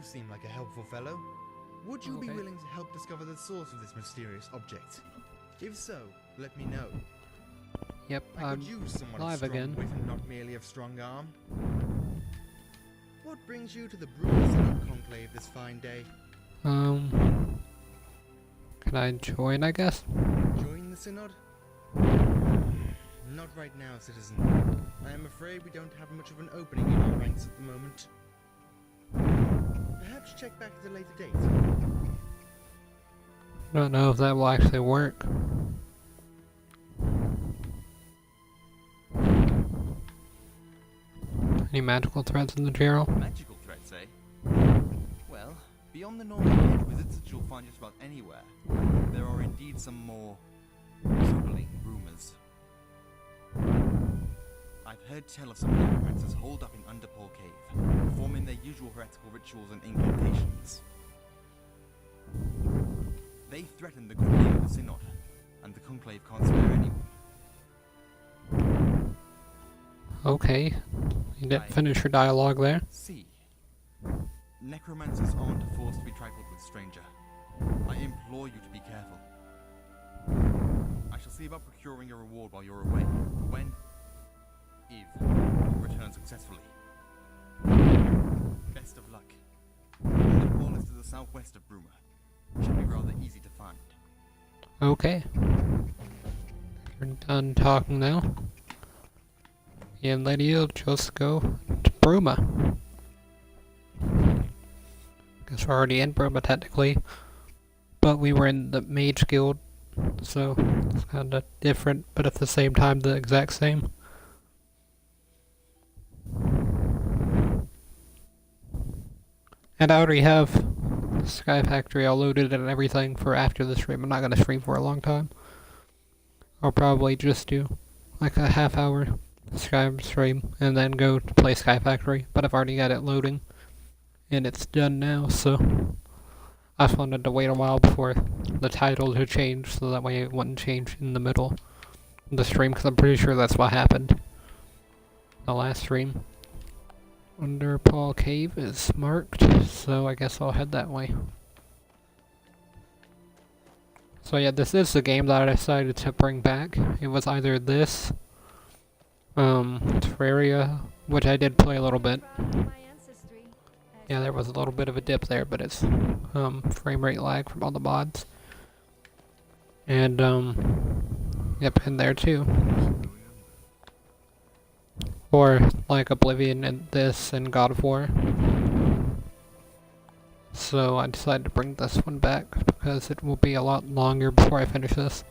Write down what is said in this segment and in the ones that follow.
seem like a helpful fellow. Would you be Okay. willing to help discover the source of this mysterious object? If so, let me know. Yep, I I'm could use someone of live strong again. wit and not merely of strong arm. What brings you to the Bruma conclave this fine day? Can I join, I guess? Join the synod? Not right now, citizen. I am afraid we don't have much of an opening in our ranks at the moment. Perhaps check back at a later date. I don't know if that will actually work. Any magical threats in the jail? Magical threats, eh? Well, beyond the normal mage wizards that you'll find just about anywhere, there are indeed some more troubling rumors. I've heard tell of some necromancers holed up in Underpole Cave, performing their usual heretical rituals and incantations. They threaten the good name of the Synod, and the Conclave can't spare anyone. Okay. You didn't finish your dialogue there. See, necromancers aren't a force to be trifled with, stranger. I implore you to be careful. I shall see about procuring a reward while you're away. If you return successfully. Best of luck. The wall is to the southwest of Bruma. Should be rather easy to find. Okay. You're done talking now. And lady, you'll just go to Bruma. Guess we're already in Bruma technically. But we were in the Mage Guild, so it's kinda different, but at the same time the exact same. And I already have Sky Factory all loaded and everything for after the stream. I'm not gonna stream for a long time. I'll probably just do like a half-hour Skyrim stream and then go to play Sky Factory. But I've already got it loading and it's done now, so I just wanted to wait a while before the title to change, so that way it wouldn't change in the middle of the stream, because I'm pretty sure that's what happened the last stream. Under Paul Cave is marked, so I guess I'll head that way. So yeah, this is the game that I decided to bring back. It was either this, Terraria, which I did play a little bit. Yeah, there was a little bit of a dip there, but it's frame rate lag from all the mods. And yep, in there too. Or like Oblivion and this and God of War. So I decided to bring this one back because it will be a lot longer before I finish this.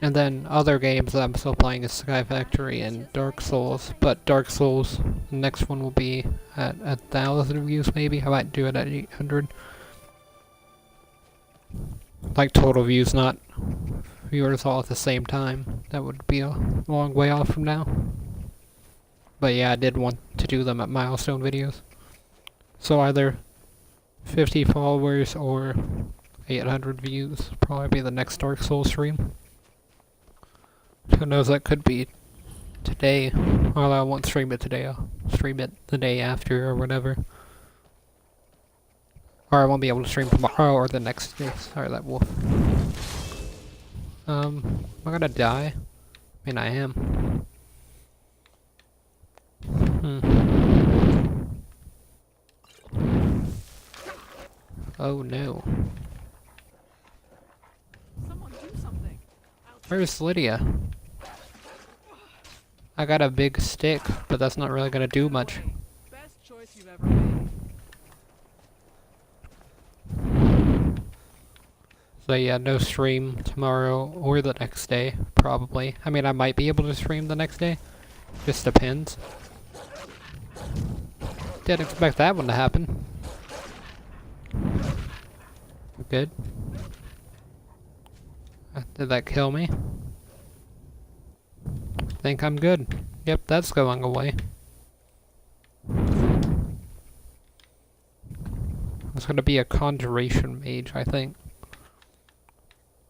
And then other games that I'm still playing is Sky Factory and Dark Souls, but Dark Souls, the next one will be at 1,000 views maybe. I might do it at 800. Like total views, not viewers all at the same time. That would be a long way off from now. But yeah, I did want to do them at milestone videos. So either 50 followers or 800 views probably be the next Dark Souls stream. Who knows, that could be today. Well, I won't stream it today, I'll stream it the day after or whatever. Or I won't be able to stream tomorrow or the next day. Sorry, that wolf. Am I gonna die? I mean, I am. Oh no. Someone do something. Where's Lydia? I got a big stick, but that's not really gonna do much. Best choice you've ever made. So yeah, no stream tomorrow or the next day, probably. I mean, I might be able to stream the next day. Just depends. Didn't expect that one to happen. Good. Did that kill me? Think I'm good. Yep, that's going away. It's gonna be a conjuration mage, I think.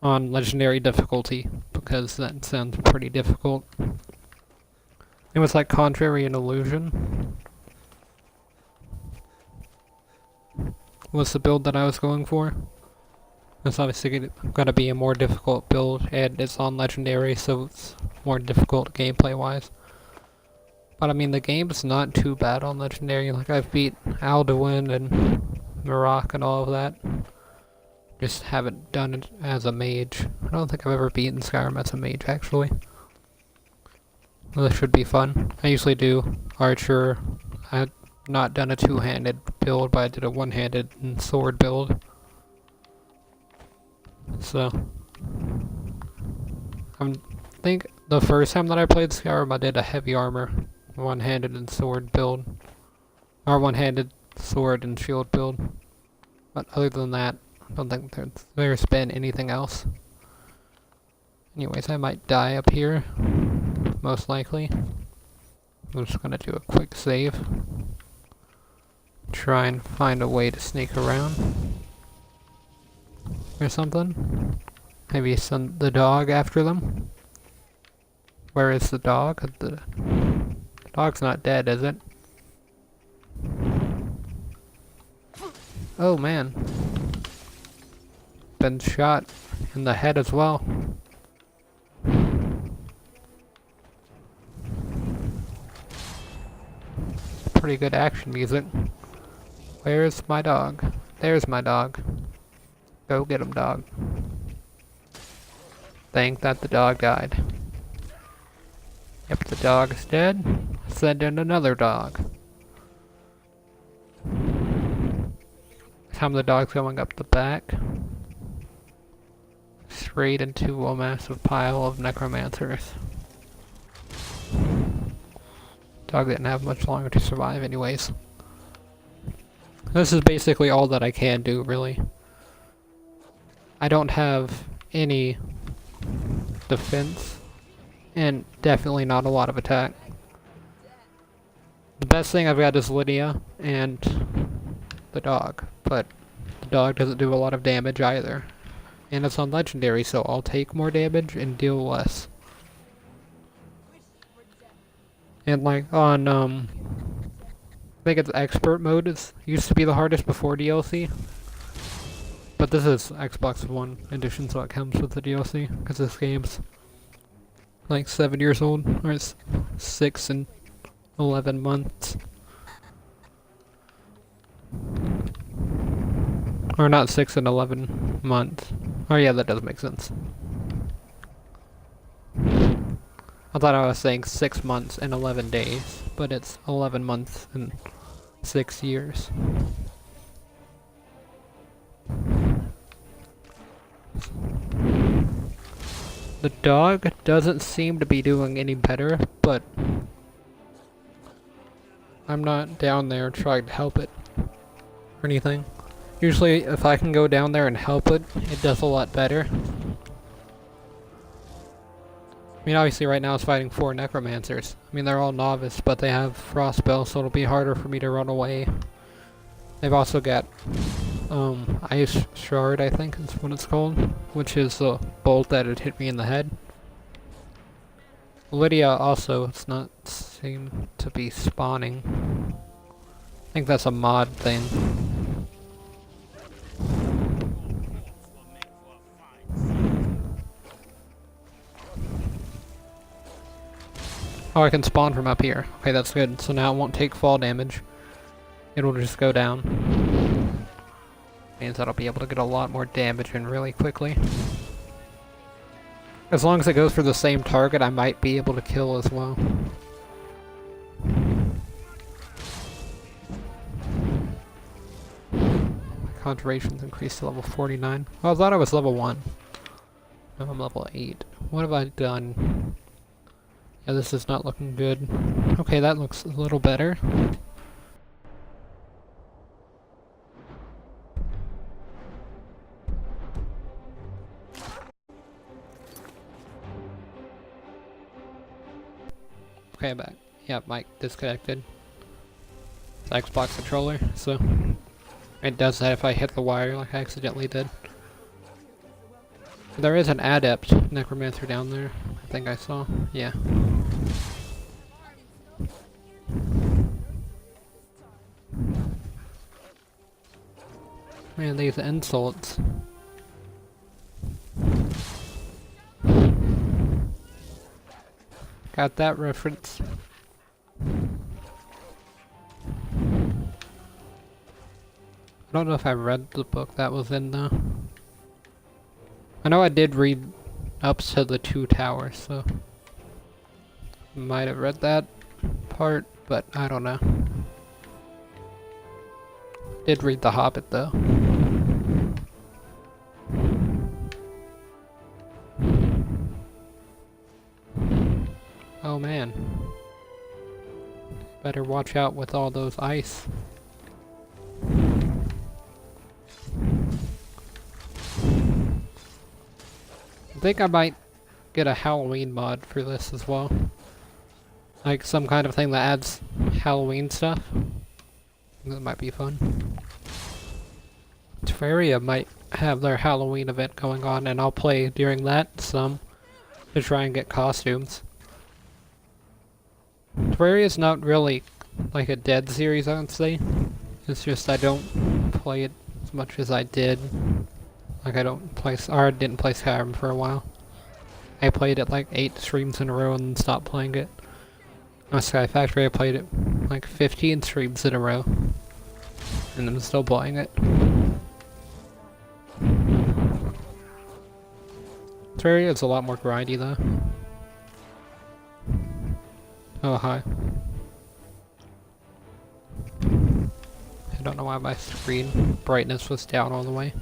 On legendary difficulty, because that sounds pretty difficult. It was like contrary and illusion. was the build that I was going for. It's obviously gonna be a more difficult build, and it's on Legendary, so it's more difficult gameplay-wise. But I mean, the game's not too bad on Legendary. Like, I've beat Alduin and Maroc and all of that. Just haven't done it as a mage. I don't think I've ever beaten Skyrim as a mage, actually. Well, this should be fun. I usually do Archer. I've not done a two-handed build, but I did a one-handed and sword build. So, I think the first time that I played Skyrim, I did a heavy armor, one-handed and sword build. Or one-handed sword and shield build. But other than that, I don't think there's been anything else. Anyways, I might die up here. Most likely. I'm just gonna do a quick save. Try and find a way to sneak around. Or something. Maybe send the dog after them. Where is the dog? The dog's not dead, is it? Oh man. Been shot in the head as well. Pretty good action music. Where's my dog? There's my dog. Go get him, dog. Think that the dog died. Yep, the dog is dead. Send in another dog. This time the dog's going up the back. Straight into a massive pile of necromancers. Dog didn't have much longer to survive anyways. This is basically all that I can do, really. I don't have any defense, and definitely not a lot of attack. The best thing I've got is Lydia and the dog, but the dog doesn't do a lot of damage either. And it's on Legendary, so I'll take more damage and deal less. And like on, I think it's Expert mode, used to be the hardest before DLC. But this is Xbox One edition, so it comes with the DLC, because this game's like 7 years old, or it's 6 and 11 months. Or not 6 and 11 months. Oh yeah, that does make sense. I thought I was saying 6 months and 11 days, but it's 11 months and 6 years. The dog doesn't seem to be doing any better, but I'm not down there trying to help it or anything. Usually if I can go down there and help it, it does a lot better. I mean, obviously right now it's fighting 4 necromancers. I mean, they're all novice, but they have frostspell, so it'll be harder for me to run away. They've also got Ice Shard, I think is what it's called, which is the bolt that had hit me in the head. Lydia also, it's not seem to be spawning. I think that's a mod thing. Oh, I can spawn from up here. Okay, that's good. So now it won't take fall damage. It'll just go down. Means that I'll be able to get a lot more damage in really quickly. As long as it goes for the same target, I might be able to kill as well. My conjuration's increased to level 49. Oh, I thought I was level 1. Now I'm level 8. What have I done? Yeah, this is not looking good. Okay, that looks a little better. Okay, I'm back. Yeah, mic disconnected. It's Xbox controller, so it does that if I hit the wire like I accidentally did. There is an adept necromancer down there, I think I saw. Yeah. Man, these insults. Got that reference. I don't know if I read the book that was in the... I know I did read up to the 2 towers, so... Might have read that part, but I don't know. Did read The Hobbit, though. Oh man. Better watch out with all those ice. I think I might get a Halloween mod for this as well. Like some kind of thing that adds Halloween stuff. That might be fun. Terraria might have their Halloween event going on, and I'll play during that some to try and get costumes. Terraria is not really like a dead series, I would say. It's just I don't play it as much as I did. Like I didn't play Skyrim for a while. I played it like 8 streams in a row and then stopped playing it. On Sky Factory I played it like 15 streams in a row. And I'm still playing it. Terraria is a lot more grindy though. Oh hi. I don't know why my screen brightness was down all the way.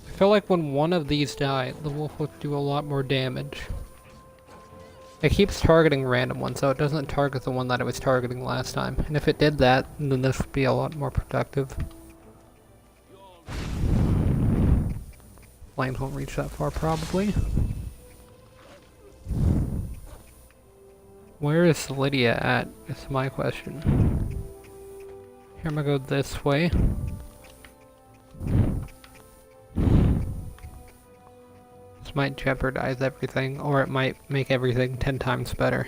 I feel like when one of these die, the wolf will do a lot more damage. It keeps targeting random ones, so it doesn't target the one that it was targeting last time. And if it did that, then this would be a lot more productive. Flames won't reach that far, probably. Where is Lydia at, is my question. Here I'm gonna go this way. This might jeopardize everything, or it might make everything 10 times better.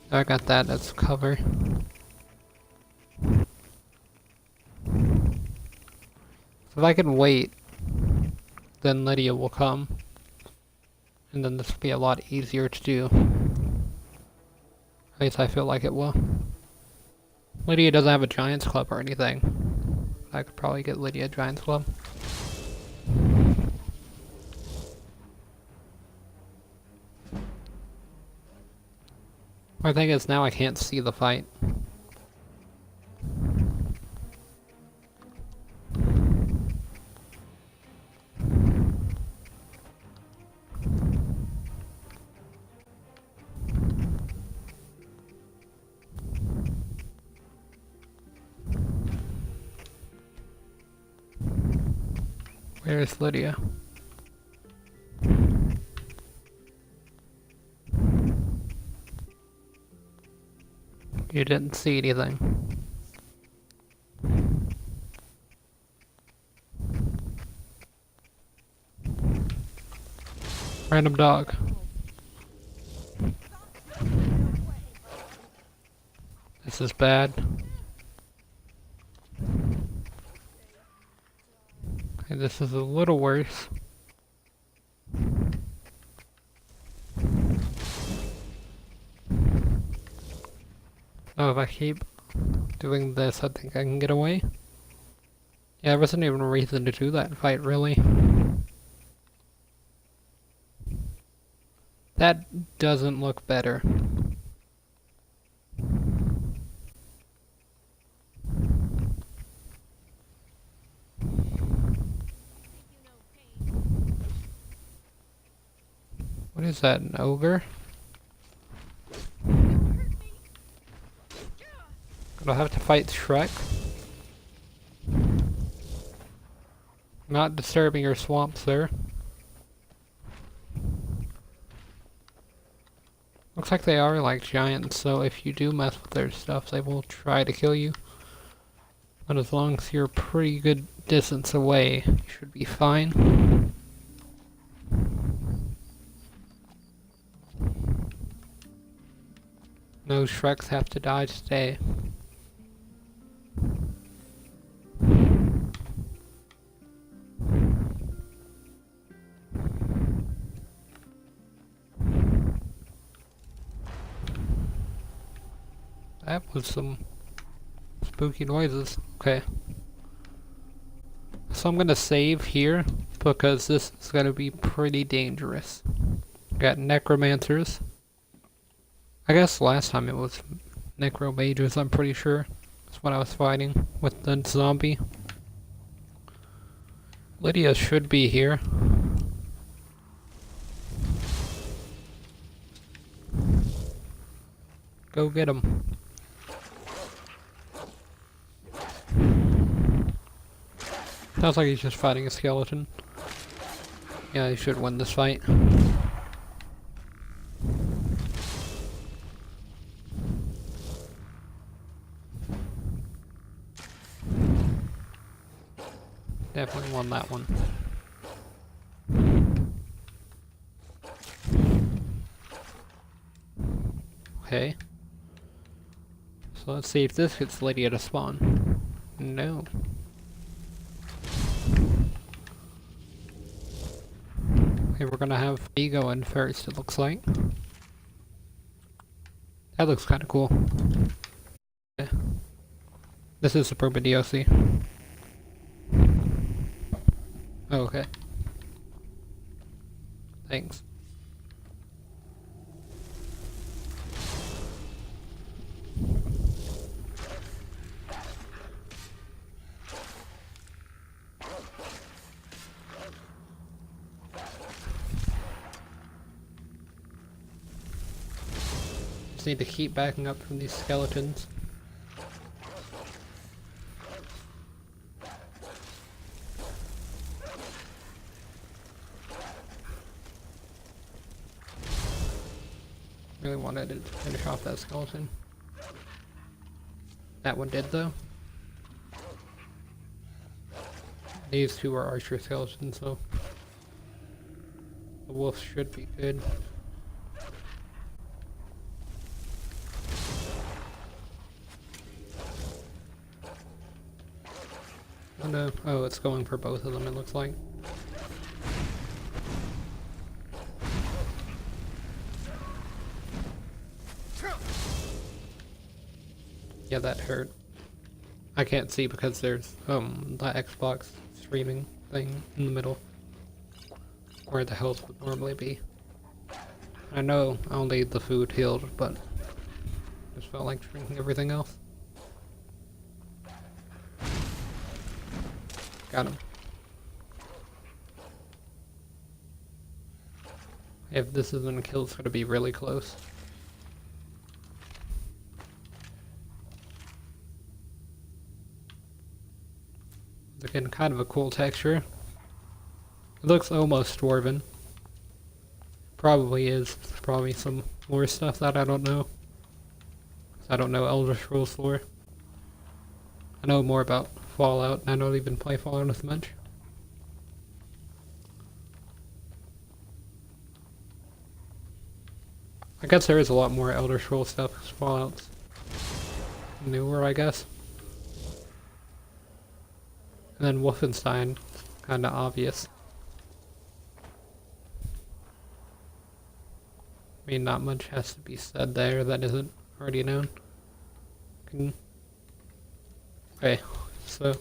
I got that as cover. So if I can wait, then Lydia will come. And then this will be a lot easier to do. At least I feel like it will. Lydia doesn't have a Giants Club or anything. I could probably get Lydia a Giants Club. My thing is now I can't see the fight. Where's Lydia? You didn't see anything. Random dog. This is bad. Okay, this is a little worse. Oh, if I keep doing this, I think I can get away. Yeah, there wasn't even a reason to do that fight, really. That doesn't look better. What is that, an ogre? I'll have to fight Shrek. Not disturbing your swamp, sir. Looks like they are like giants, so if you do mess with their stuff, they will try to kill you. But as long as you're a pretty good distance away, you should be fine. No Shreks have to die today. That was some spooky noises. Okay. So I'm gonna save here because this is gonna be pretty dangerous. Got necromancers. I guess last time it was necromages, I'm pretty sure. That's what I was fighting with the zombie. Lydia should be here. Go get him. Sounds like he's just fighting a skeleton. Yeah, he should win this fight. Definitely won that one. Okay. So let's see if this gets Lydia to spawn. No. Okay, we're gonna have me go in first, it looks like. That looks kinda cool. Okay. This is the Bruma DLC. Oh, okay. Thanks. Just need to keep backing up from these skeletons. Really wanted to finish off that skeleton. That one did though. These two are archer skeletons, so the wolf should be good. Oh no, oh, it's going for both of them, it looks like. Yeah, that hurt. I can't see because there's the Xbox streaming thing in the middle where the health would normally be. I know only the food healed, but just felt like drinking everything else. Got him. If this isn't a kill, it's gonna be really close. Again, kind of a cool texture. It looks almost dwarven. Probably is. There's probably some more stuff that I don't know. I don't know Elder Scrolls lore. I know more about Fallout, and I don't even play Fallout as much. I guess there is a lot more Elder Scrolls stuff, because Fallout's newer, I guess. And then Wolfenstein, kinda obvious. I mean, not much has to be said there that isn't already known. Okay, so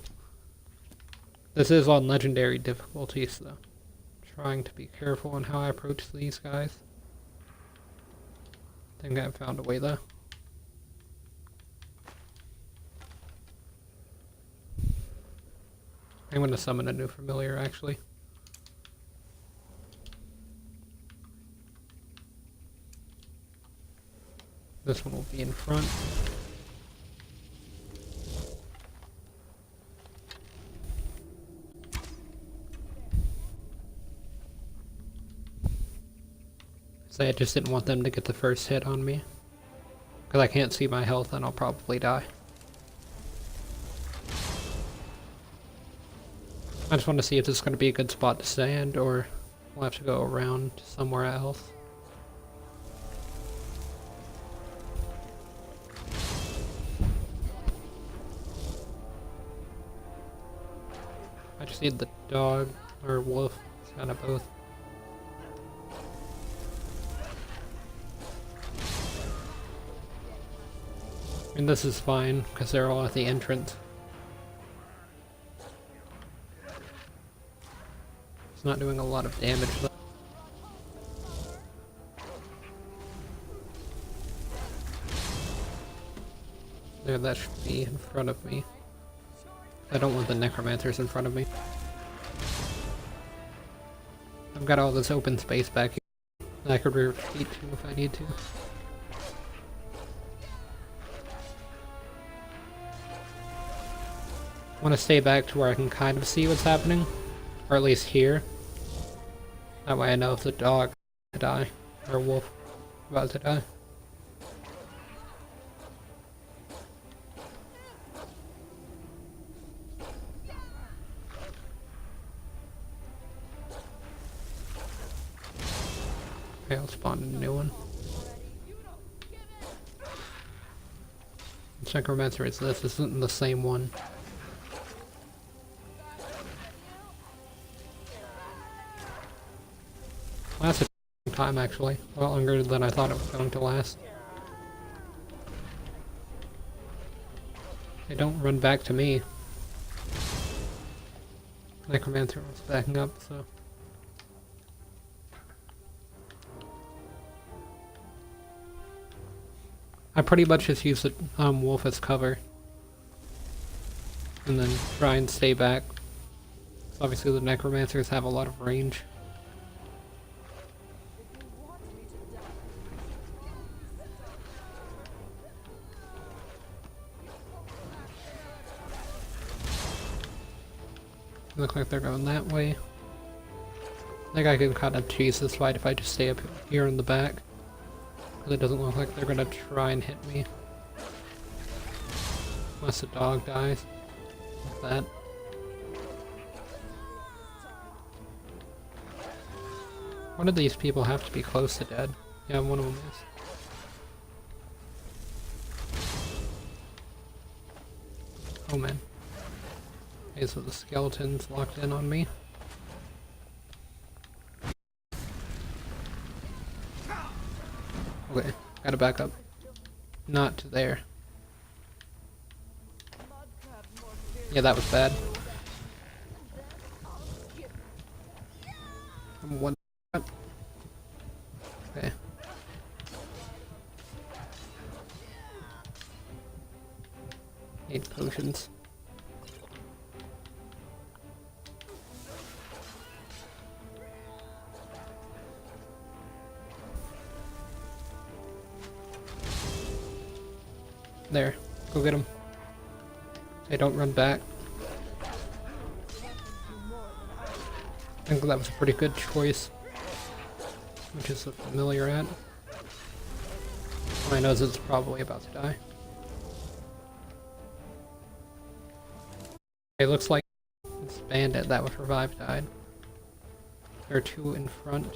this is on legendary difficulty, so trying to be careful on how I approach these guys. I think I found a way though. I'm gonna summon a new familiar actually. This one will be in front. So I just didn't want them to get the first hit on me. Because I can't see my health and I'll probably die. I just want to see if this is going to be a good spot to stand, or we'll have to go around to somewhere else. I just need the dog, or wolf, it's kind of both. I mean, this is fine, because they're all at the entrance. It's not doing a lot of damage though. There, that should be in front of me. I don't want the necromancers in front of me. I've got all this open space back here that I could retreat to if I need to. I want to stay back to where I can kind of see what's happening, or at least hear. That way I know if the dog is about to die, or wolf about to die. Okay, I'll spawn a new one. The necromancer is this isn't the same one. Lasted a long time actually, a lot longer than I thought it was going to last. They don't run back to me. Necromancer was backing up, so. I pretty much just use the wolf as cover. And then try and stay back. So obviously the necromancers have a lot of range. Look like they're going that way. I think I can kind of cheese this fight if I just stay up here in the back. Because it doesn't look like they're gonna try and hit me. Unless the dog dies. Like that. One of these people have to be close to dead. Yeah, one of them is. Oh man. Okay, so the skeleton's locked in on me. Okay, gotta back up. Not to there. Yeah, that was bad. I'm one. Okay. Need potions. There, go get him. Hey, don't run back. I think that was a pretty good choice. Which is the familiar at. My nose is probably about to die. It looks like this bandit that was revived died. There are two in front.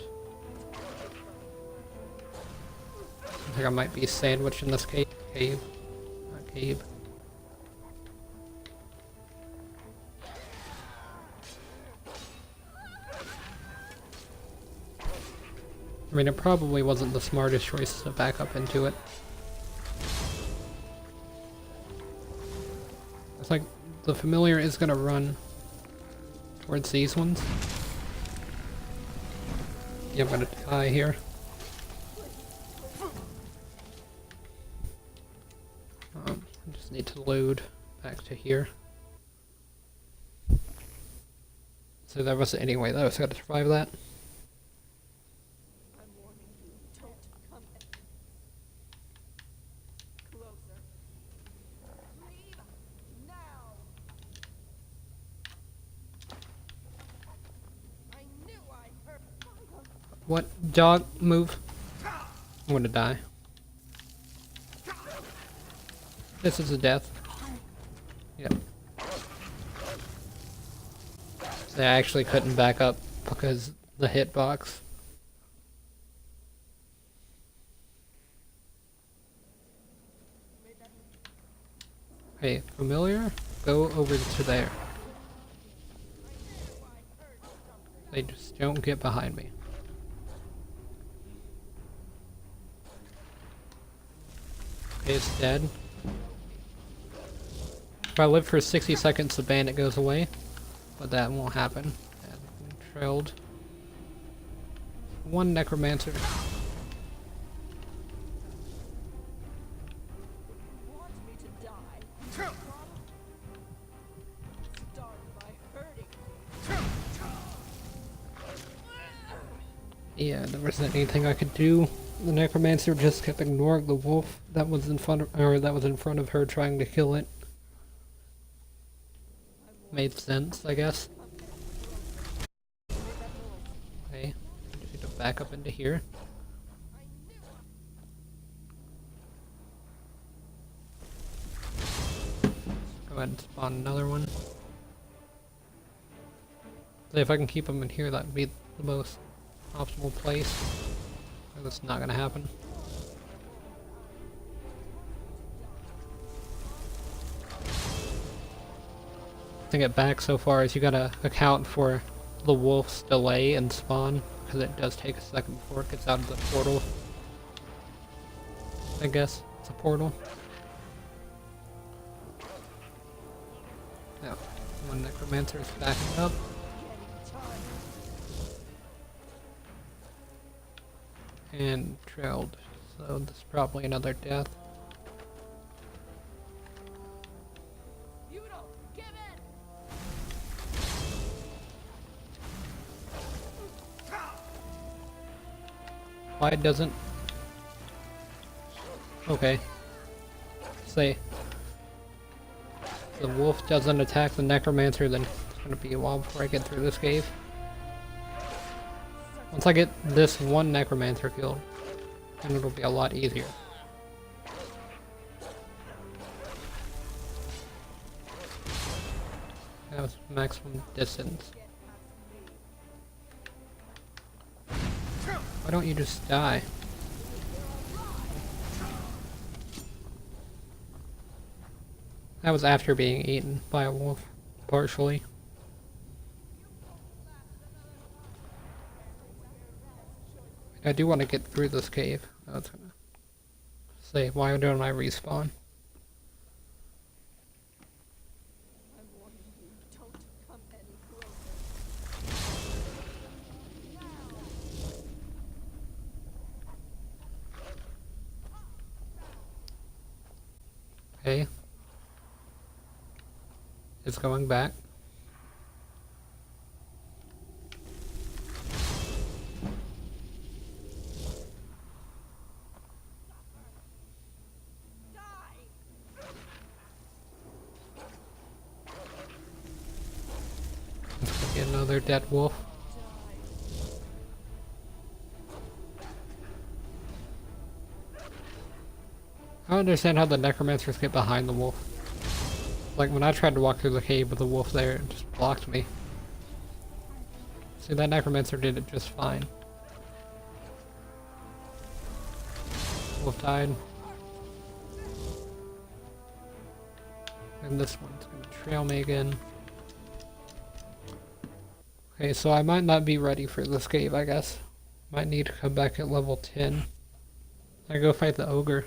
I think I might be sandwiched in this cave. Not cave. I mean, it probably wasn't the smartest choice to back up into it. It's like the familiar is gonna run towards these ones. Yeah, I'm gonna die here. I just need to load back to here. So there wasn't any way that I was gonna survive that. What? Dog, move. I'm gonna die. This is a death. Yep. I actually couldn't back up because the hitbox. Hey, familiar? Go over to there. They just don't get behind me. Okay, it's dead. If I live for 60 seconds, the bandit goes away. But that won't happen. And we trailed one necromancer. Want me to die? Start by hurting me. Yeah, there wasn't anything I could do. The necromancer just kept ignoring the wolf that was in front of her, trying to kill it. Made sense, I guess. Okay, just need to back up into here. Go ahead and spawn another one. So if I can keep them in here, that would be the most optimal place. That's not gonna happen. To get back so far is you gotta account for the wolf's delay in spawn, because it does take a second before it gets out of the portal. I guess it's a portal. Yeah, one necromancer is backing up. And trailed, so this is probably another death. You don't give in. Why doesn't... Okay. Say the wolf doesn't attack the necromancer, then it's gonna be a while before I get through this cave. Once I get this one necromancer killed, then it'll be a lot easier. That was maximum distance. Why don't you just die? That was after being eaten by a wolf, partially. I do want to get through this cave. I was gonna say, why don't I respawn? I'm warning you, don't come any closer. Okay. It's going back. Let's go get another dead wolf. I don't understand how the necromancers get behind the wolf. Like when I tried to walk through the cave with the wolf there, it just blocked me. See, that necromancer did it just fine. Wolf died. And this one's gonna trail me again. Okay, so I might not be ready for this cave, I guess. Might need to come back at level 10. I go fight the ogre.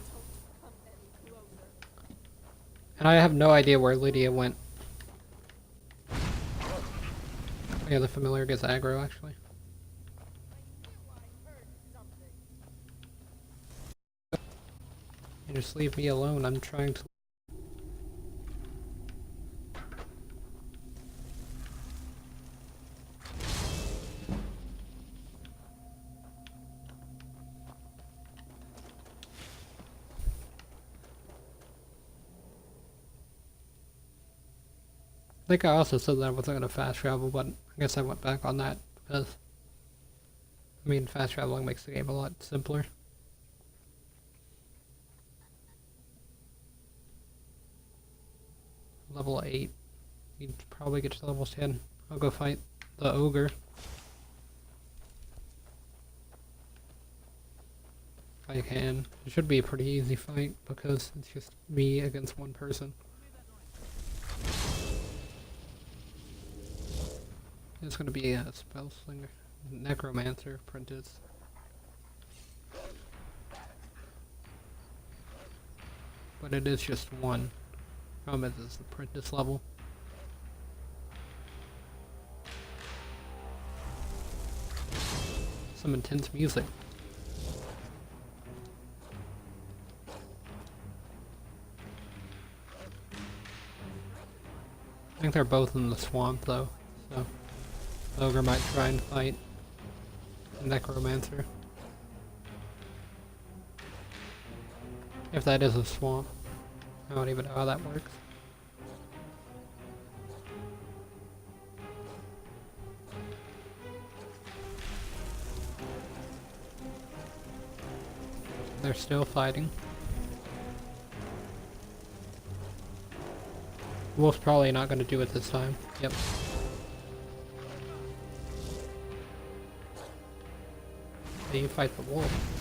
And I have no idea where Lydia went. Yeah, the familiar gets aggro, actually. You just leave me alone, I'm trying to... I think I also said that I wasn't going to fast travel, but I guess I went back on that because, I mean, fast traveling makes the game a lot simpler. Level 8. You'd probably get to level 10. I'll go fight the ogre. If I can. It should be a pretty easy fight because it's just me against one person. It's gonna be a spell slinger, necromancer apprentice. But it is just one. Problem is, it's the apprentice level. Some intense music. I think they're both in the swamp though, so the ogre might try and fight the necromancer. If that is a swamp. I don't even know how that works. They're still fighting. Wolf's probably not going to do it this time. Yep. How do you fight the wolf?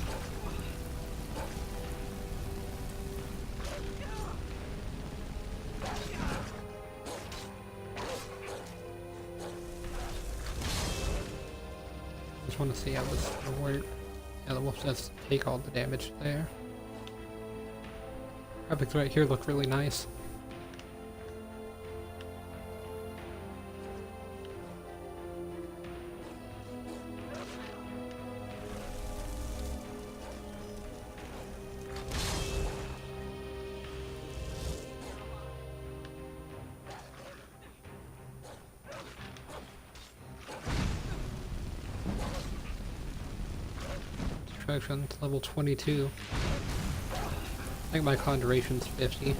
Just want to see how this will work. Yeah, the wolf does take all the damage there. Graphics right here look really nice. Destruction level 22. I think my con duration's 50.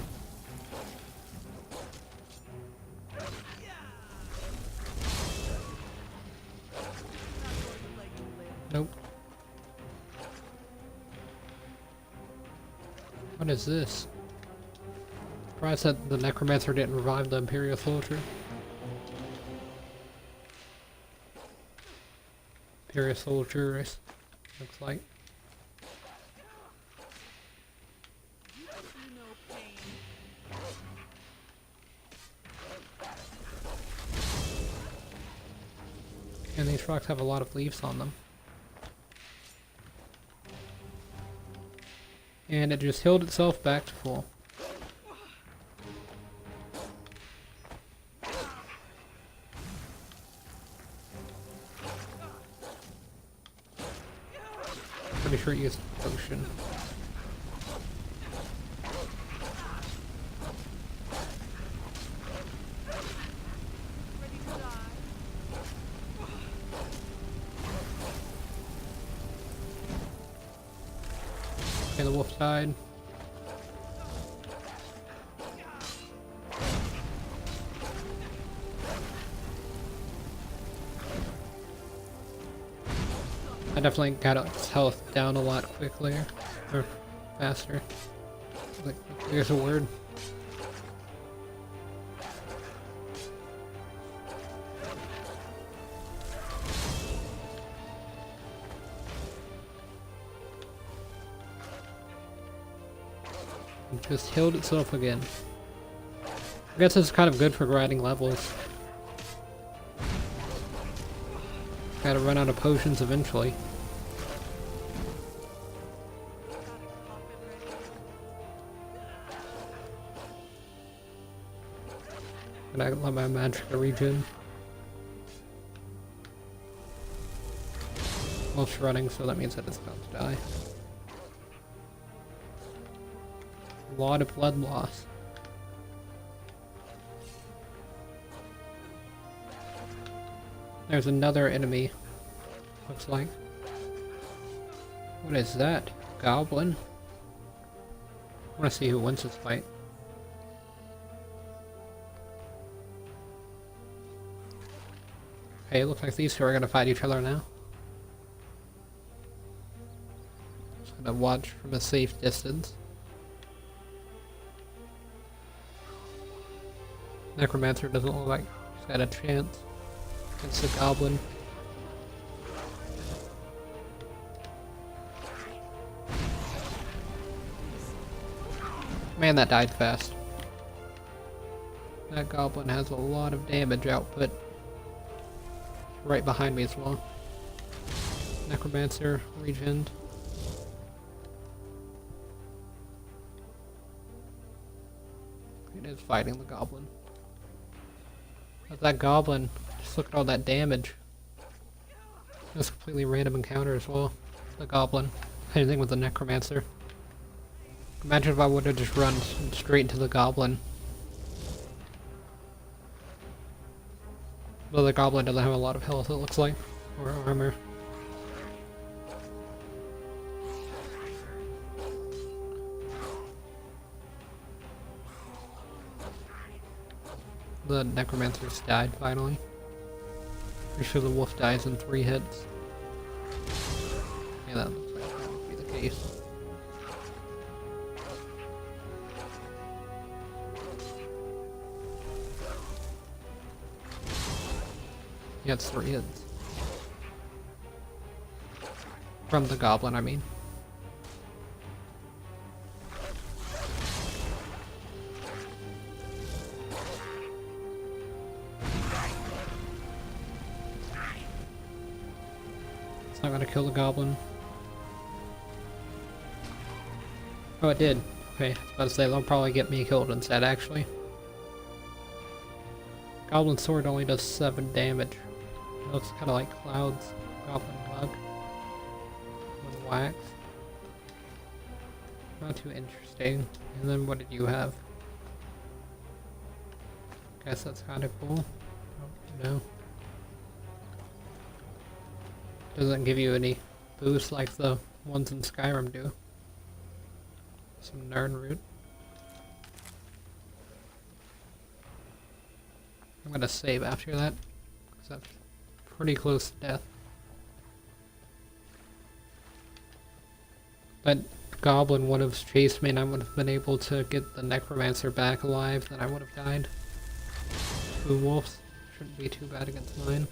Nope. What is this? Surprised that the necromancer didn't revive the Imperial soldier. Imperial soldiers, looks like. And these rocks have a lot of leaves on them. And it just healed itself back to full. Pretty sure it used a potion. Okay, the wolf died. I definitely got its health down a lot quickly, or faster. Like, there's a word. It just healed itself again. I guess it's kind of good for grinding levels. Gotta run out of potions eventually. And I let my magic regen. Wolf's running, so that means that it's about to die. A lot of blood loss. There's another enemy, looks like. What is that? Goblin? I want to see who wins this fight. Hey, it looks like these two are gonna fight each other now. Just gonna watch from a safe distance. Necromancer doesn't look like he's got a chance. It's the goblin. Man, that died fast. That goblin has a lot of damage output. Right behind me as well. Necromancer, regen. It is fighting the goblin. But that goblin, just look at all that damage. That's a completely random encounter as well. The goblin. Same thing with the necromancer. Imagine if I would have just run straight into the goblin. Though the goblin doesn't have a lot of health, it looks like. Or armor. The necromancer's died finally. Pretty sure the wolf dies in 3 hits. Yeah, that looks like that would be the case. Yeah, it's 3 hits. From the goblin, I mean. It's not gonna kill the goblin. Oh, it did. Okay, I was about to say, they'll probably get me killed instead, actually. Goblin sword only does 7 damage. It looks kind of like clouds. Goblin bug. One wax. Not too interesting. And then what did you have? Guess that's kind of cool. Oh, no. Doesn't give you any boost like the ones in Skyrim do. Some Nern root. I'm gonna save after that, because that's pretty close to death. But Goblin would have chased me and I would have been able to get the Necromancer back alive, then I would have died. 2 wolves shouldn't be too bad against mine.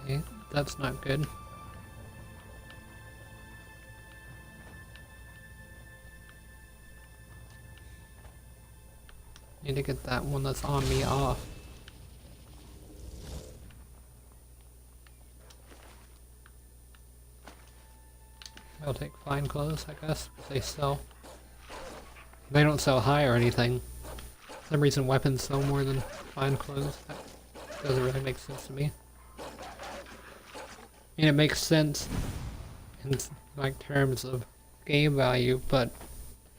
Okay, that's not good. Need to get that one that's on me off. I'll take fine clothes, I guess, if they sell. They don't sell high or anything. For some reason weapons sell more than fine clothes. That doesn't really make sense to me. I mean, it makes sense in like terms of game value, but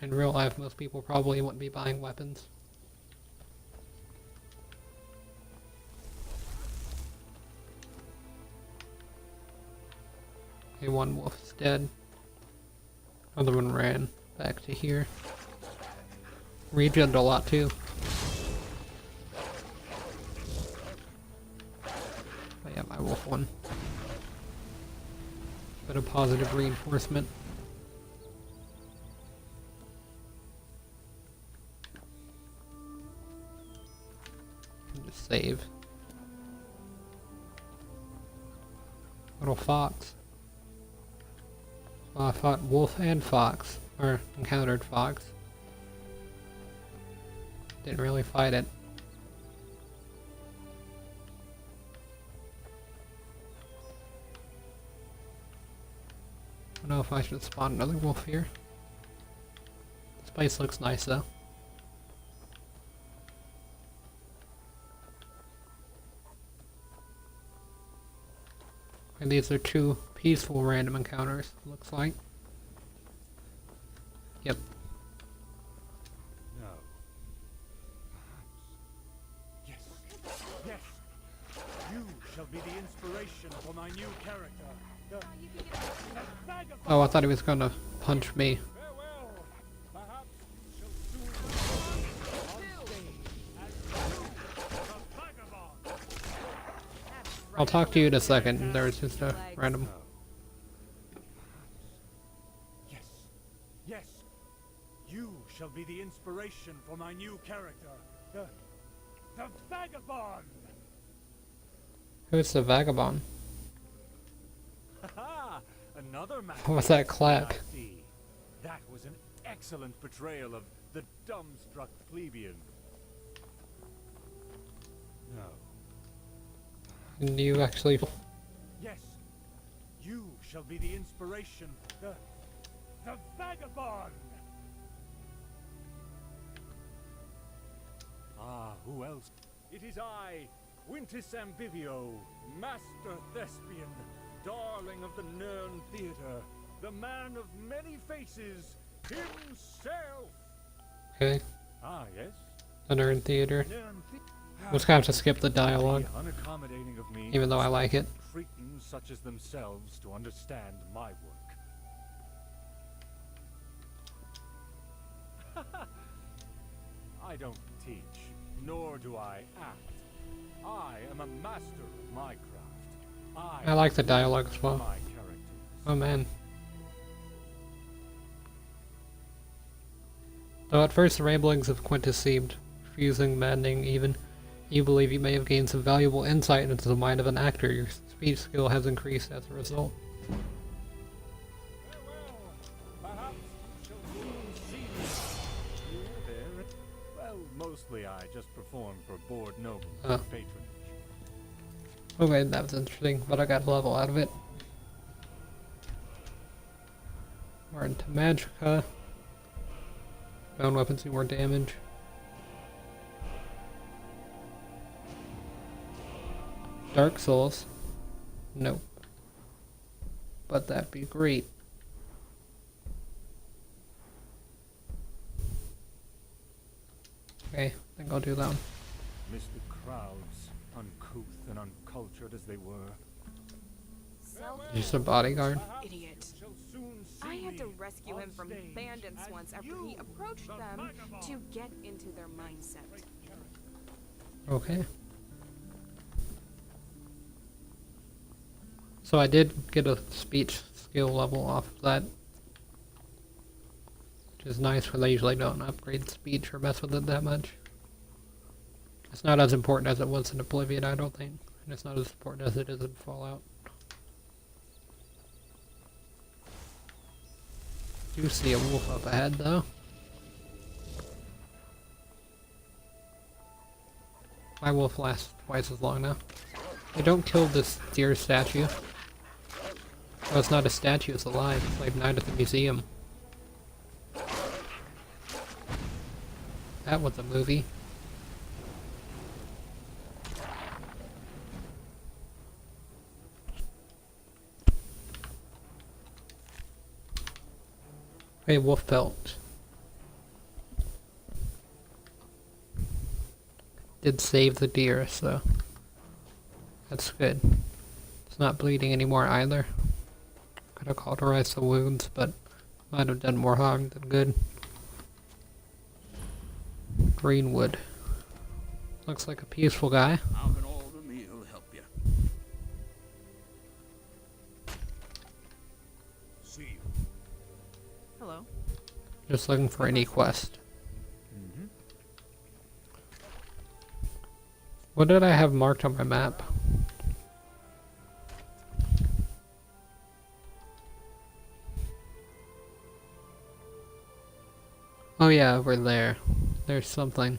in real life most people probably wouldn't be buying weapons. Okay, one wolf is dead. Other one ran back to here. Regened a lot too. But yeah, my wolf won. Bit of positive reinforcement. And just save. Little fox. Well, I fought wolf and fox, or encountered fox. Didn't really fight it. I don't know if I should spawn another wolf here. This place looks nice though. And these are 2 peaceful random encounters, looks like. Yep. No. Yes. Yes. You shall be the inspiration for my new character. Oh, I thought he was gonna punch me. Farewell. Perhaps shall soon on stage as the vagabond. I'll talk to you in a second. There was just a random. Yes. Yes. shall be the inspiration for my new character, the Vagabond! Who's the vagabond? Haha! Another man. What's that clap? I see. That was an excellent portrayal of the dumbstruck plebeian. No. And you actually... Yes. You shall be the inspiration, the Vagabond! Ah, who else? It is I, Quintus Ambivio, Master Thespian, darling of the Nern Theater, the man of many faces, himself! Okay, Ah, yes? the Nerd Theater. Nern Let's have to skip the dialogue, unaccommodating of me, even though I like it. cretins such as themselves to understand my work. I don't teach, nor do I act. I am a master of my craft. I like the dialogue as well. My characters. Oh man. Though at first the ramblings of Quintus seemed confusing, maddening even, you believe you may have gained some valuable insight into the mind of an actor. Your speech skill has increased as a result. Perhaps you shall soon see me. Here, there, well, mostly I just perform for bored nobles and patronage. Okay, that was interesting, but I got a level out of it. We're into Magicka. Bound weapons do more damage. Dark Souls. Nope. But that'd be great. Okay, I think I'll do that one. Missed the crowds, uncouth and uncultured as they were. Just a bodyguard. Idiot. I had to rescue him from bandits once after he approached them to get into their mindset. Okay. So I did get a speech skill level off of that. Which is nice, because I usually don't upgrade speech or mess with it that much. It's not as important as it was in Oblivion, I don't think. And it's not as important as it is in Fallout. Do see a wolf up ahead, though. My wolf lasts twice as long now. Hey, don't kill this deer statue. Oh, it's not a statue, it's alive. It's like Night at the Museum. That was a movie. Hey, wolf pelt. Did save the deer, so that's good. It's not bleeding anymore either. Could have cauterized the wounds, but might have done more harm than good. Greenwood. Looks like a peaceful guy. How can all the meal help you? See you. Hello. Just looking for any quest. What did I have marked on my map? Oh yeah, over there. There's something.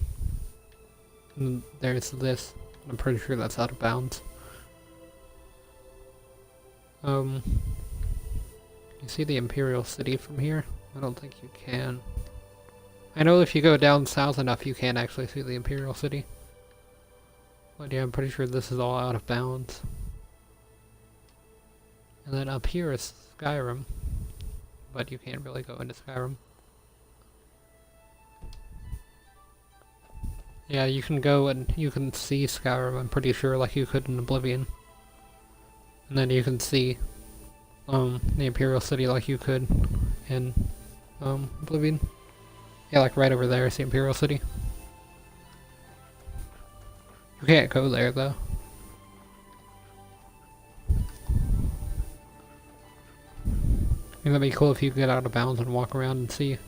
And there's this. I'm pretty sure that's out of bounds. You see the Imperial City from here? I don't think you can. I know if you go down south enough you can actually see the Imperial City. But yeah, I'm pretty sure this is all out of bounds. And then up here is Skyrim. But you can't really go into Skyrim. Yeah, you can go and you can see Skyrim, I'm pretty sure, like you could in Oblivion. And then you can see the Imperial City like you could in Oblivion. Yeah, like right over there is the Imperial City. You can't go there though. I think that'd be cool if you could get out of bounds and walk around and see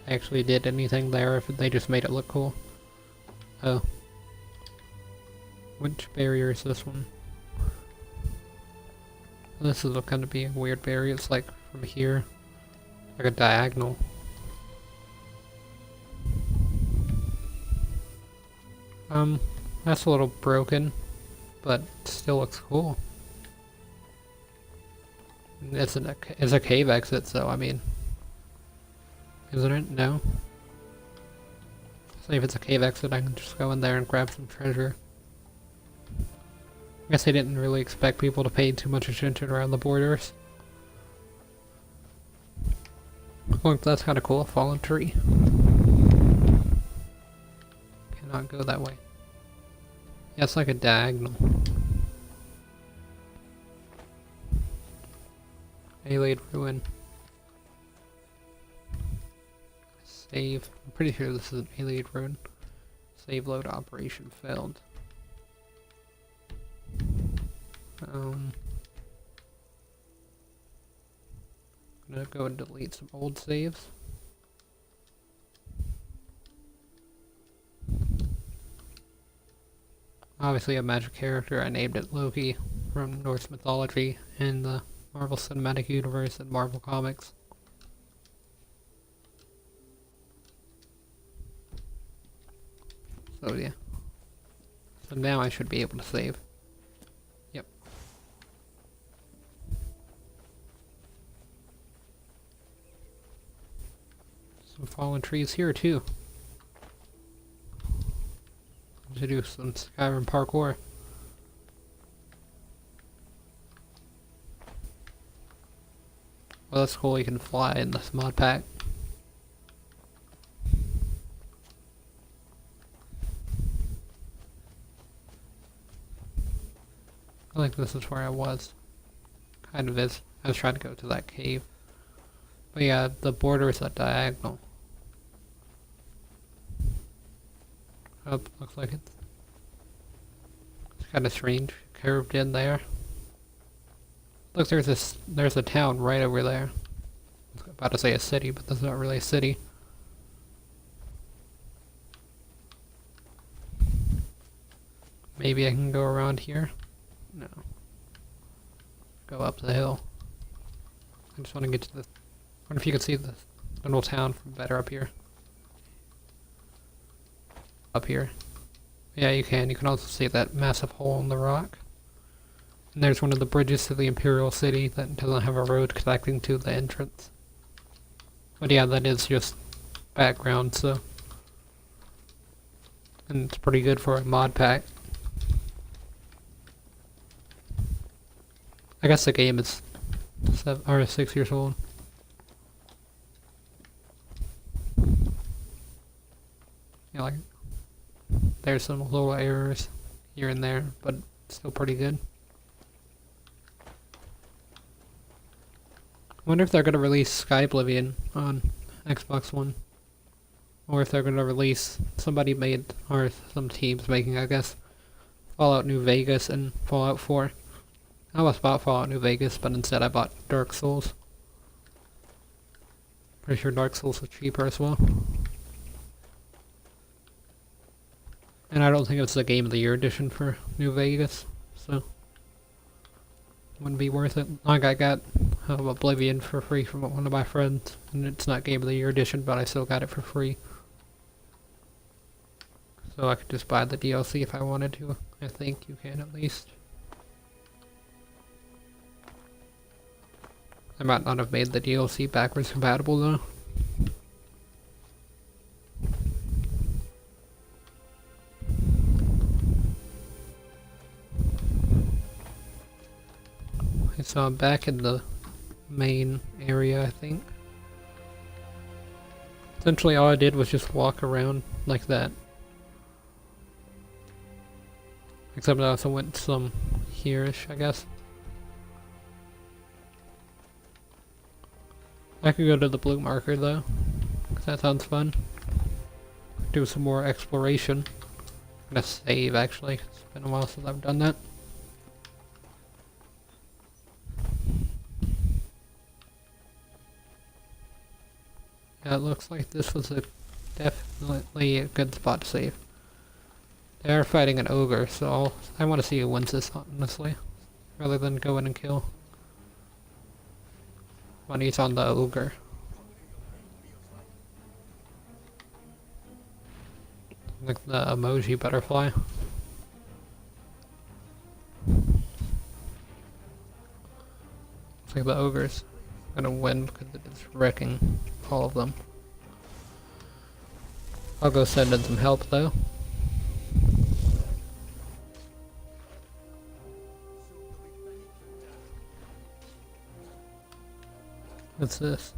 they actually did anything there, if they just made it look cool. Oh. Which barrier is this one? This is going to be a weird barrier. It's like from here, like a diagonal. That's a little broken, but still looks cool. It's a cave exit, so I mean, isn't it? No. So if it's a cave exit, I can just go in there and grab some treasure. I guess I didn't really expect people to pay too much attention around the borders. Look, that's kind of cool. A fallen tree. Cannot go that way. Yeah, it's like a diagonal. Alien ruin. Save. I'm pretty sure this is an alien ruin. Save load operation failed. I'm gonna go and delete some old saves. Obviously a magic character, I named it Loki from Norse mythology in the Marvel Cinematic Universe and Marvel Comics. So yeah. So now I should be able to save. Yep. Some fallen trees here too. To do some Skyrim parkour. Well, that's cool, you can fly in this mod pack. I think this is where I was. Kind of is. I was trying to go to that cave. But yeah, the border is a diagonal. Oh, looks like it's kind of strange, curved in there. Look, there's a town right over there. I was about to say a city, but that's not really a city. Maybe I can go around here? No. Go up the hill. I just want to get to the... I wonder if you can see the little town from better up here. Up here. Yeah, you can. You can also see that massive hole in the rock. And there's one of the bridges to the Imperial City that doesn't have a road connecting to the entrance. But yeah, that is just background, so... And it's pretty good for a mod pack. I guess the game is 6 years old. Yeah, like... There's some little errors here and there, but still pretty good. I wonder if they're going to release Sky Oblivion on Xbox One. Or if they're going to release, somebody made, or some teams making, I guess, Fallout New Vegas and Fallout 4. I almost bought Fallout New Vegas, but instead I bought Dark Souls. Pretty sure Dark Souls was cheaper as well. And I don't think it's the Game of the Year edition for New Vegas, so wouldn't be worth it. Like I got Oblivion for free from one of my friends, and it's not Game of the Year edition, but I still got it for free. So I could just buy the DLC if I wanted to. I think you can at least. I might not have made the DLC backwards compatible though. So I'm back in the main area, I think. Essentially all I did was just walk around like that. Except I also went some here-ish, I guess. I could go to the blue marker though, 'cause that sounds fun. Do some more exploration. I'm gonna save actually, it's been a while since I've done that. Yeah, it looks like this was definitely a good spot to save. They are fighting an ogre, so I want to see who wins this, honestly. Rather than go in and kill. Money's on the ogre. Like the emoji butterfly. Looks like the ogre's gonna win because it is wrecking all of them. I'll go send in some help though. What's this?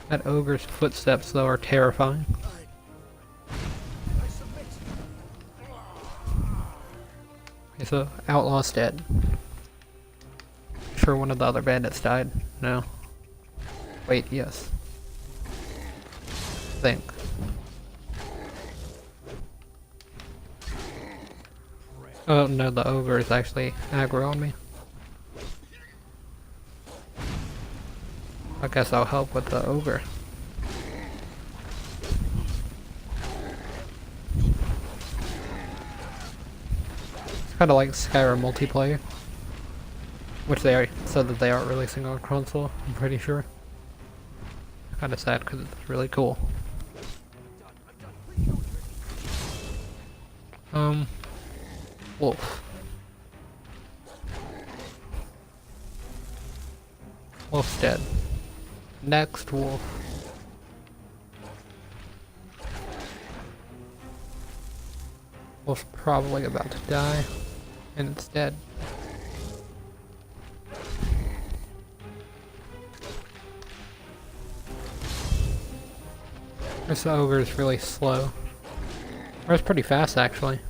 That ogre's footsteps though are terrifying. Okay, so outlaw's dead. Sure one of the other bandits died? No. Wait, yes. I think. Oh no, the ogre is actually aggro on me. I guess I'll help with the ogre. It's kinda like Skyrim multiplayer. Which they already said that they aren't releasing on console, I'm pretty sure. Kinda sad because it's really cool. Wolf. Wolf's dead. Next wolf. Wolf's probably about to die, and it's dead. This ogre is really slow. Or it's pretty fast actually.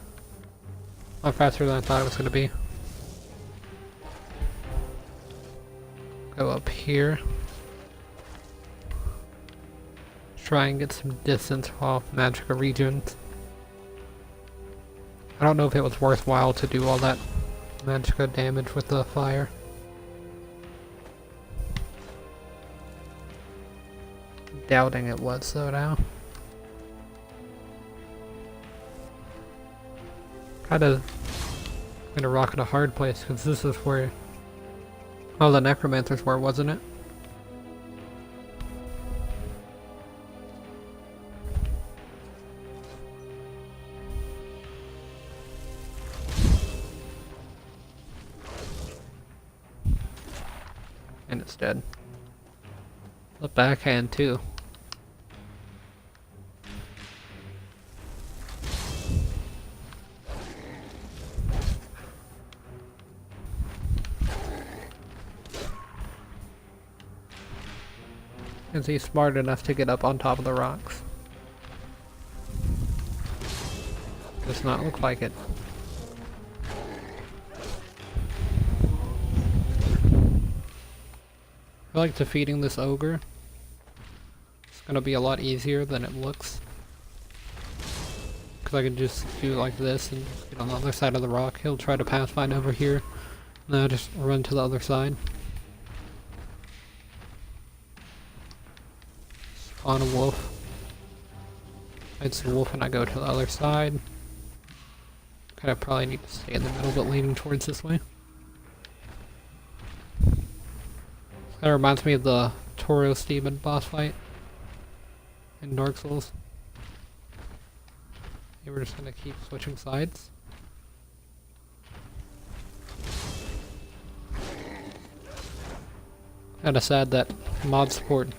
A lot faster than I thought it was gonna be. Go up here. Try and get some distance while Magicka regens. I don't know if it was worthwhile to do all that Magicka damage with the fire. Doubting it was though now. Kinda gonna rock at a hard place because this is where all the necromancers were, wasn't it? And it's dead. The backhand too. Is he smart enough to get up on top of the rocks? Does not look like it. I like defeating this ogre. It's gonna be a lot easier than it looks. Because I can just do like this and get on the other side of the rock. He'll try to pathfind over here. And then I'll just run to the other side. On a wolf. It's a wolf and I go to the other side. Kinda probably need to stay in the middle but leaning towards this way. That reminds me of the Tauros demon boss fight in Dark Souls. Okay, we're just gonna keep switching sides. Kinda sad that mod support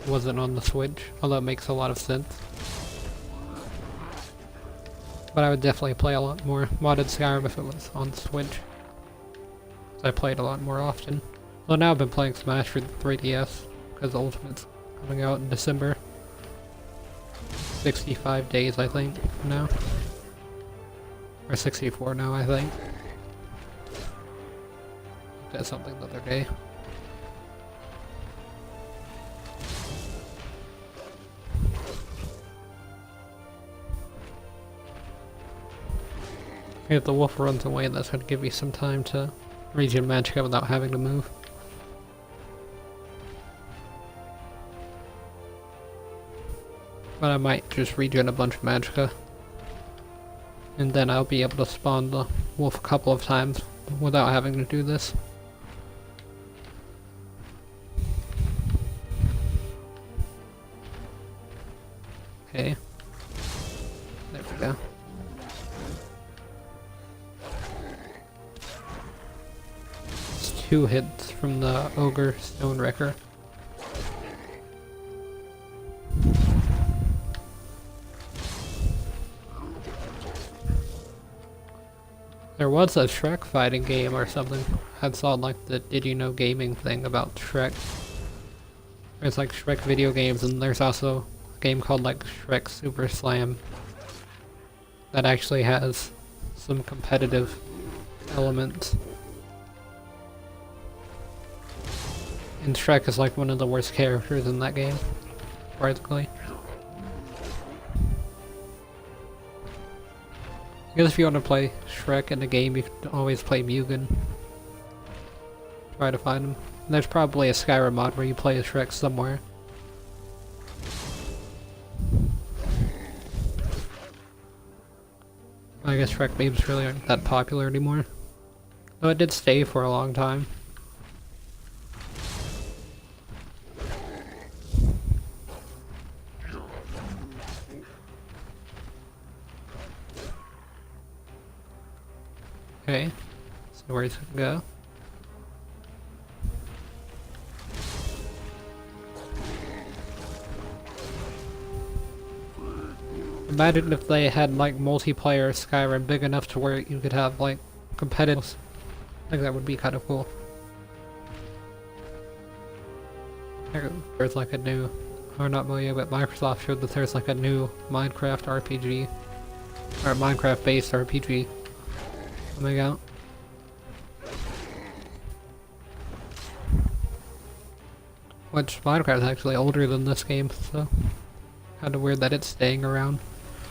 wasn't on the Switch, although it makes a lot of sense. But I would definitely play a lot more modded Skyrim if it was on Switch. I played a lot more often. Well, now I've been playing Smash for the 3DS, because Ultimate's coming out in December. 65 days, I think, now. Or 64 now, I think. Did something the other day. If the wolf runs away, that's going to give me some time to regen magicka without having to move. But I might just regen a bunch of magicka. And then I'll be able to spawn the wolf a couple of times without having to do this. Okay. There we go. It's 2 hits from the ogre stone wrecker. There was a Shrek fighting game or something. I saw like the Did You Know Gaming thing about Shrek. There's like Shrek video games, and there's also a game called like Shrek Super Slam that actually has some competitive elements. And Shrek is like one of the worst characters in that game, practically. I guess if you want to play Shrek in the game, you can always play Mugen. Try to find him. And there's probably a Skyrim mod where you play as Shrek somewhere. I guess Shrek memes really aren't that popular anymore. Though it did stay for a long time. Okay, so where's it go? Imagine if they had like multiplayer Skyrim big enough to where you could have like competitive. I think that would be kind of cool. There's like a new, or not Moyo, but Microsoft showed that there's like a new Minecraft RPG, or Minecraft based RPG coming out. Which Minecraft is actually older than this game, so kinda weird that it's staying around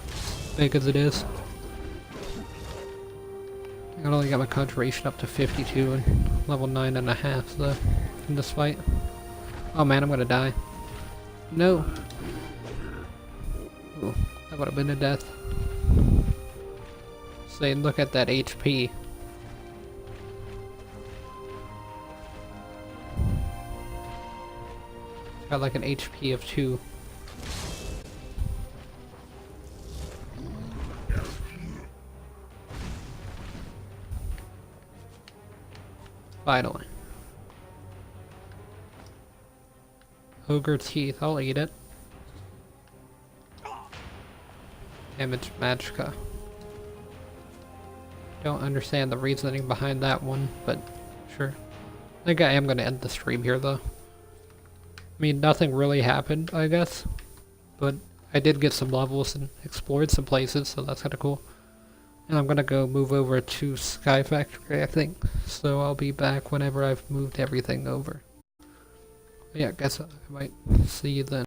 as big as it is. I only got my conjuration up to 52 and level 9.5 though in this fight. Oh man, I'm gonna die. No! Ooh, that would have been a death. Say, look at that HP. Got like an HP of 2. Finally. Ogre teeth, I'll eat it. Damage magicka. Don't understand the reasoning behind that one, but sure. I think I am going to end the stream here though. I mean, nothing really happened, I guess. But I did get some levels and explored some places, so that's kind of cool. And I'm going to go move over to Sky Factory, I think. So I'll be back whenever I've moved everything over. Yeah, I guess I might see you then.